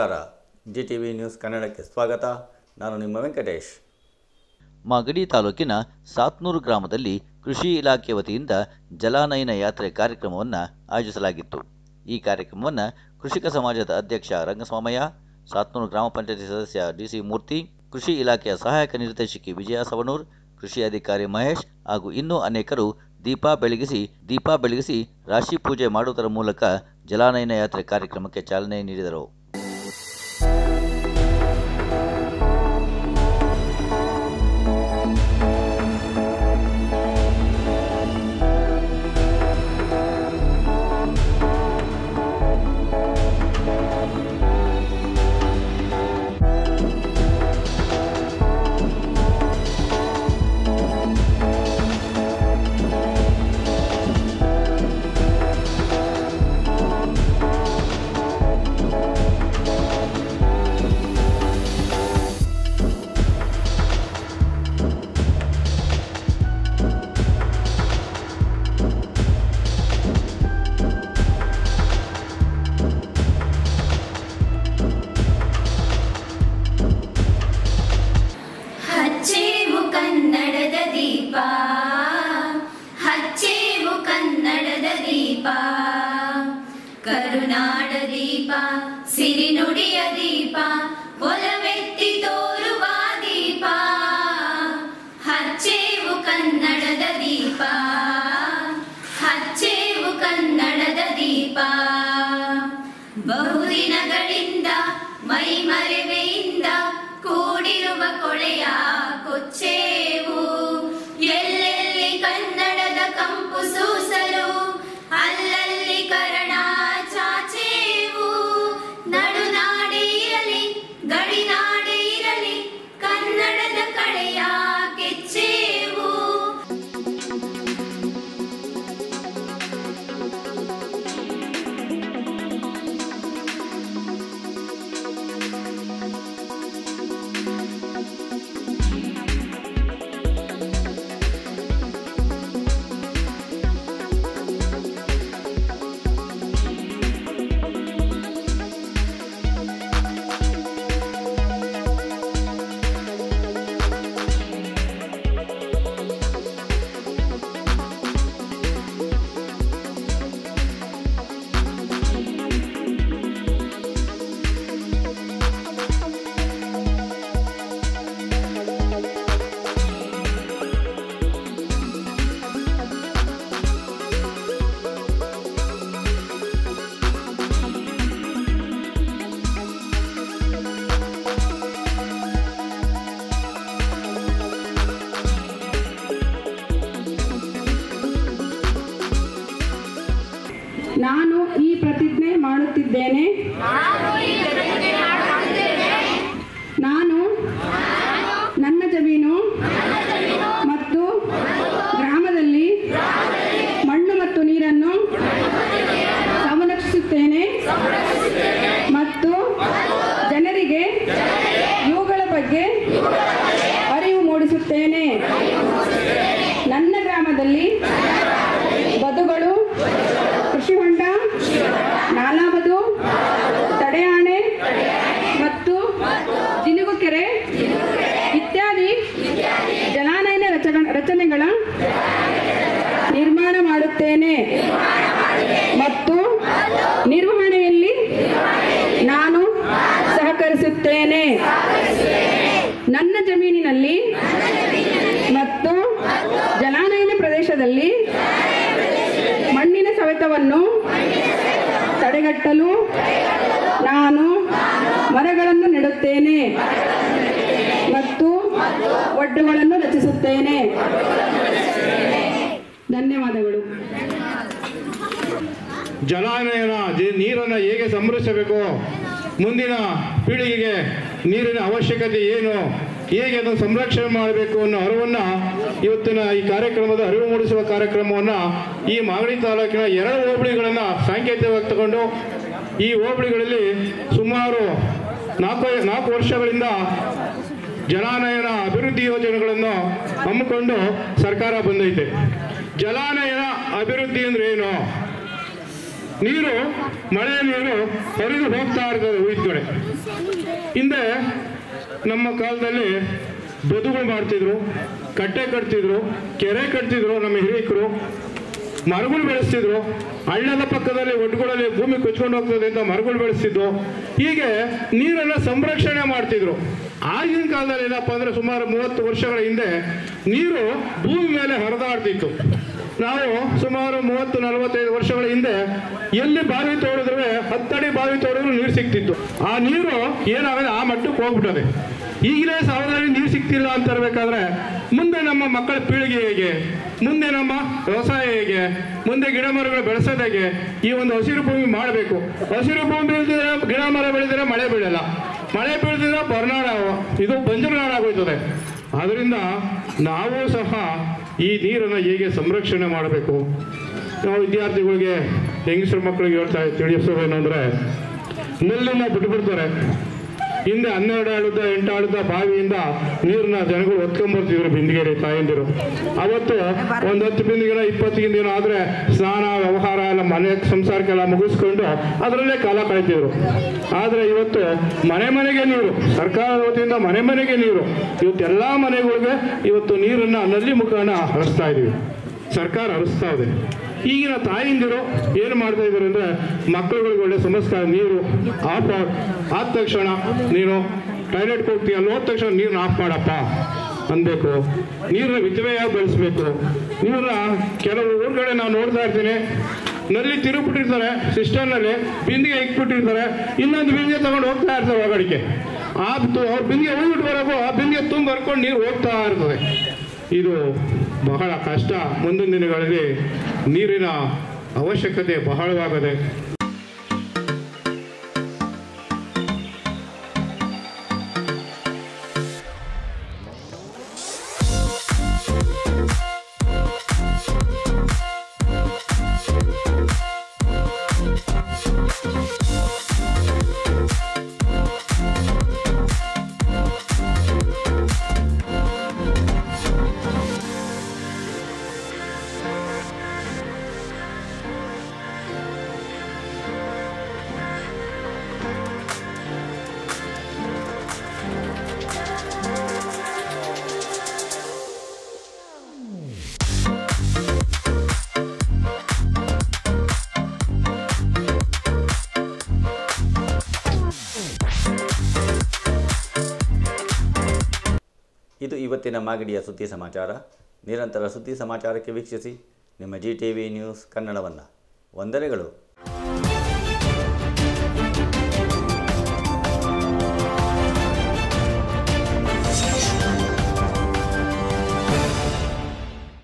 ನಮಸ್ಕಾರ. GTV news ಕನ್ನಡಕ್ಕೆ ಸ್ವಾಗತ. ನಾನು ನಿಮ್ಮ ವೆಂಕಟೇಶ್. ಮಾಗಡಿ ತಾಲೂಕಿನ ಸಾತ್ನೂರು ಗ್ರಾಮದಲ್ಲಿ ಕೃಷಿ ಇಲಾಖೆ ವತಿಯಿಂದ ಜಲಾನಯನ ಯಾತ್ರೆ ಕಾರ್ಯಕ್ರಮವನ್ನು ಆಯೋಜಿಸಲಾಗಿತ್ತು. ಈ ಕಾರ್ಯಕ್ರಮವನ್ನು ಕೃಷಿಕ ಸಮಾಜದ ಅಧ್ಯಕ್ಷ ರಂಗಸ್ವಾಮಯ್ಯ, ಸಾತ್ನೂರು ಗ್ರಾಮ ಪಂಚಾಯತಿ ಸದಸ್ಯ DC ಮೂರ್ತಿ, ಕೃಷಿ ಇಲಾಖೆಯ ಸಹಾಯಕ ನಿರ್ದೇಶಕಿ ವಿಜಯ ಸವಣೂರ್, ಕೃಷಿ ಅಧಿಕಾರಿ ಮಹೇಶ್ ಹಾಗೂ ಇನ್ನೂ ಅನೇಕರು ದೀಪ ಬೆಳಗಿಸಿ ರಾಶಿ ಪೂಜೆ ಮಾಡುವುದರ ಮೂಲಕ ಜಲಾನಯನ ಯಾತ್ರೆ ಕಾರ್ಯಕ್ರಮಕ್ಕೆ ಚಾಲನೆ ನೀಡಿದರು. ಕರುನಾಡ ದೀಪ, ಸಿರಿನುಡಿಯ ದೀಪ, ಒಲವೆತ್ತಿ ತೋರುವ ದೀಪ. ಹಚ್ಚೇವು ಕನ್ನಡದ ದೀಪ, ಹಚ್ಚೇವು ಕನ್ನಡದ ದೀಪ. ಬಹುದಿನಗಳಿಂದ ಮೈಮರೆವೆಯಿಂದ ಕೂಡಿರುವ ಕೊಳೆಯ ಕೊಚ್ಚೇವು. ಎಲ್ಲೆಲ್ಲಿ ಕನ್ನಡದ ಕಂಪು ಸೂಸಲು ಅಲ್ಲಲ್ಲಿ ಕರಣ ಚಾಚೇವು. ನಡುನಾಡೆ ಇರಲಿ ಗಡಿನಾಡೆ ಇರಲಿ ಕನ್ನಡದ ಕಡೆಯ ಕೆಚ್ಚೇವು. ನಾನು ಈ ಪ್ರತಿಜ್ಞೆ ಮಾಡುತ್ತಿದ್ದೇನೆ. ನಾನು ನನ್ನ ಜಮೀನು ಮತ್ತು ಗ್ರಾಮದಲ್ಲಿ ಮಣ್ಣು ಮತ್ತು ನೀರನ್ನು ಸಂರಕ್ಷಿಸುತ್ತೇನೆ ಮತ್ತು ಜನರಿಗೆ ಇವುಗಳ ಬಗ್ಗೆ ಅರಿವು ಮೂಡಿಸುತ್ತೇನೆ. ನನ್ನ ಗ್ರಾಮದಲ್ಲಿ ಬದುಗಳು, ಕೃಷಿ ಹೊಂಡ, ನಾಲಾಬದು, ತಡೆಯಾಣೆ ಮತ್ತು ಜಿನುಗು ಕೆರೆ ಇತ್ಯಾದಿ ಜಲಾನಯನ ರಚನೆಗಳ ನಿರ್ಮಾಣ ಮಾಡುತ್ತೇನೆ ಮತ್ತು ನಿರ್ವಹಣೆಯಲ್ಲಿ ನಾನು ಸಹಕರಿಸುತ್ತೇನೆ. ನನ್ನ ಜಮೀನಿನಲ್ಲಿ ಮತ್ತು ಜಲಾನಯನ ಪ್ರದೇಶದಲ್ಲಿ ಮಣ್ಣಿನ ಸವೆತವನ್ನು ತಡೆಗಟ್ಟಲು ನಾನು ಮರಗಳನ್ನು ನೆಡುತ್ತೇನೆ ಮತ್ತು ಒಡ್ಡುಗಳನ್ನು ರಚಿಸುತ್ತೇನೆ. ಧನ್ಯವಾದಗಳು. ಜಲಾನಯನ ನೀರನ್ನು ಹೇಗೆ ಸಂರಕ್ಷಿಸಬೇಕು, ಮುಂದಿನ ಪೀಳಿಗೆಗೆ ನೀರಿನ ಅವಶ್ಯಕತೆ ಏನು, ಹೇಗೆ ಅದನ್ನು ಸಂರಕ್ಷಣೆ ಮಾಡಬೇಕು ಅನ್ನೋ ಅರಿವನ್ನು ಇವತ್ತಿನ ಈ ಕಾರ್ಯಕ್ರಮದ ಅರಿವು ಮೂಡಿಸುವ ಕಾರ್ಯಕ್ರಮವನ್ನು ಈ ಮಾಗಡಿ ತಾಲೂಕಿನ 2 ಹೋಬಳಿಗಳನ್ನು ಸಾಂಕೇತಿಕವಾಗಿ ತಗೊಂಡು ಈ ಹೋಬಳಿಗಳಲ್ಲಿ ಸುಮಾರು 4 ವರ್ಷಗಳಿಂದ ಜಲಾನಯನ ಅಭಿವೃದ್ಧಿ ಯೋಜನೆಗಳನ್ನು ಹಮ್ಮಿಕೊಂಡು ಸರ್ಕಾರ ಬಂದೈತೆ. ಜಲಾನಯನ ಅಭಿವೃದ್ಧಿ ಅಂದ್ರೆ ಏನು? ನೀರು, ಮಳೆ ನೀರು ಹರಿದು ಹೋಗ್ತಾ ಇರ್ತದೆ ಉಯ್ದ ಕಡೆ. ಹಿಂದೆ ನಮ್ಮ ಕಾಲದಲ್ಲಿ ಬದುಗಳು ಮಾಡ್ತಿದ್ರು, ಕಟ್ಟೆ ಕಟ್ತಿದ್ರು, ಕೆರೆ ಕಟ್ತಿದ್ರು ನಮ್ಮ ಹಿರಿಯಕರು, ಮರಗಳು ಬೆಳೆಸ್ತಿದ್ರು, ಹಳ್ಳದ ಪಕ್ಕದಲ್ಲಿ ಒಡ್ಡುಗಳಲ್ಲಿ ಭೂಮಿ ಕೊಚ್ಕೊಂಡು ಹೋಗ್ತದೆ ಅಂತ ಮರಗಳು ಬೆಳೆಸ್ತಿದ್ರು. ಹೀಗೆ ನೀರನ್ನು ಸಂರಕ್ಷಣೆ ಮಾಡ್ತಿದ್ರು. ಆಗಿನ ಕಾಲದಲ್ಲಿ ಏನಪ್ಪ ಅಂದ್ರೆ ಸುಮಾರು 30 ವರ್ಷಗಳ ಹಿಂದೆ ನೀರು ಭೂಮಿ ಮೇಲೆ ಹರಿದಾಡ್ತಿತ್ತು. ನಾವು ಸುಮಾರು 30-45 ವರ್ಷಗಳ ಹಿಂದೆ ಎಲ್ಲಿ ಬಾವಿ ತೋಡಿದ್ರೆ 10 ಅಡಿ ಬಾವಿ ತೋಡಿದ್ರು ನೀರು ಸಿಕ್ತಿತ್ತು. ಆ ನೀರು ಏನಾಗದೆ ಆ ಮಟ್ಟಕ್ಕೆ ಹೋಗ್ಬಿಟ್ಟದೆ. ಈಗಲೇ ಸಾವಯವ ನೀರು ಸಿಗ್ತಿಲ್ಲ ಅಂತ ಇರಬೇಕಾದ್ರೆ ಮುಂದೆ ನಮ್ಮ ಮಕ್ಕಳ ಪೀಳಿಗೆ ಹೇಗೆ, ಮುಂದೆ ನಮ್ಮ ವ್ಯವಸಾಯ ಹೇಗೆ, ಮುಂದೆ ಗಿಡ ಮರಗಳು ಬೆಳೆಸೋದು ಹೇಗೆ? ಈ ಒಂದು ಹಸಿರು ಭೂಮಿ ಮಾಡಬೇಕು. ಹಸಿರು ಭೂಮಿ ಬೆಳೆದಿದ್ರೆ ಗಿಡ ಮರ ಬೆಳೆದಿದ್ರೆ ಮಳೆ ಬೀಳಲ್ಲ, ಮಳೆ ಬೀಳ್ದಿದ್ರೆ ಇದು ಬಂಜರುನಾಡಾಗೋಯ್ತದೆ. ಆದ್ರಿಂದ ನಾವು ಸಹ ಈ ನೀರನ್ನು ಹೇಗೆ ಸಂರಕ್ಷಣೆ ಮಾಡಬೇಕು, ನಾವು ವಿದ್ಯಾರ್ಥಿಗಳಿಗೆ ಹೆಂಗಸರು ಮಕ್ಕಳಿಗೆ ತಿಳಿಸೋದೇನೆಂದ್ರೆ, ನೆಲ್ಲನ್ನ ಬಿಟ್ಬಿಡ್ತಾರೆ. ಹಿಂದೆ 12 ಆಳದ 8 ಆಳದ ಬಾವಿಯಿಂದ ನೀರನ್ನ ಜನಗಳು ಹೊತ್ಕೊಂಡ್ಬರ್ತಿದ್ರು ಬಿಂದಿಗೆರೆ ತಾಯಂದಿರು. ಅವತ್ತು ಒಂದು 10 ಬಿಂದಿಗೆನ 20 ದಿನ ಆದ್ರೆ ಸ್ನಾನ ವ್ಯವಹಾರ ಎಲ್ಲ ಮನೆ ಸಂಸಾರಕ್ಕೆಲ್ಲ ಮುಗಿಸ್ಕೊಂಡು ಅದರಲ್ಲೇ ಕಾಲ ಕಳೀತಿದ್ರು. ಆದ್ರೆ ಇವತ್ತು ಮನೆ ಮನೆಗೆ ನೀರು, ಸರ್ಕಾರದ ವತಿಯಿಂದ ಮನೆ ಮನೆಗೆ ನೀರು. ಇವತ್ತೆಲ್ಲ ಮನೆಗಳಿಗೆ ಇವತ್ತು ನೀರನ್ನ ನಲ್ಲಿ ಮುಖಾನ ಹರಿಸ್ತಾ ಇದೀವಿ, ಸರ್ಕಾರ ಹರಿಸ್ತಾ ಇದೆ. ಈಗಿನ ತಾಯಿಂದಿರು ಏನು ಮಾಡ್ತಾ ಇದ್ದಾರೆ ಅಂದ್ರೆ, ಮಕ್ಕಳುಗಳಿಗೆ ಒಳ್ಳೆ ಸಂಸ್ಕಾರ, ನೀರು ಆಫ್ ಆದ ತಕ್ಷಣ ನೀನು ಟಾಯ್ಲೆಟ್ಗೆ ಹೋಗ್ತೀಯ, ಅಲ್ಲಿ ಹೋದ ತಕ್ಷಣ ನೀರನ್ನ ಆಫ್ ಮಾಡಪ್ಪ ಅನ್ಬೇಕು. ನೀರನ್ನ ಮಿತವ್ಯಯವಾಗಿ ಬೆಳೆಸ್ಬೇಕು. ನೀರನ್ನ ಕೆಲವು ಊರುಗಡೆ ನಾವು ನೋಡ್ತಾ ಇರ್ತೀನಿ, ನಲ್ಲಿ ತಿರುಗಿಬಿಟ್ಟಿರ್ತಾರೆ, ಸಿಸ್ಟರ್ನಲ್ಲಿ ಬಿಂದಿಗೆ ಇಕ್ಬಿಟ್ಟಿರ್ತಾರೆ, ಇನ್ನೊಂದು ಬಿಂದಿಗೆ ತಗೊಂಡು ಹೋಗ್ತಾ ಇರ್ತಾರೆ ಹೊರಗಡೆಗೆ. ಅವ್ರ ಬಿಂದಿಗೆ ಹೋಗ್ಬಿಟ್ಟು ಬರೋಕು ಆ ಬಿಂದಿಗೆ ತುಂಬ ಬರ್ಕೊಂಡು ನೀರು ಹೋಗ್ತಾ ಇರ್ತದೆ. ಇದು ಬಹಳ ಕಷ್ಟ. ಮುಂದಿನ ದಿನಗಳಲ್ಲಿ ನೀರಿನ ಅವಶ್ಯಕತೆ ಬಹಳವಾಗಿದೆ. ಇದು ಇವತ್ತಿನ ಮಾಗಡಿಯ ಸುದ್ದಿ ಸಮಾಚಾರ. ನಿರಂತರ ಸುದ್ದಿ ಸಮಾಚಾರಕ್ಕೆ ವೀಕ್ಷಿಸಿ ನಿಮ್ಮ GTV ನ್ಯೂಸ್ ಕನ್ನಡವನ್ನು. ವಂದನೆಗಳು.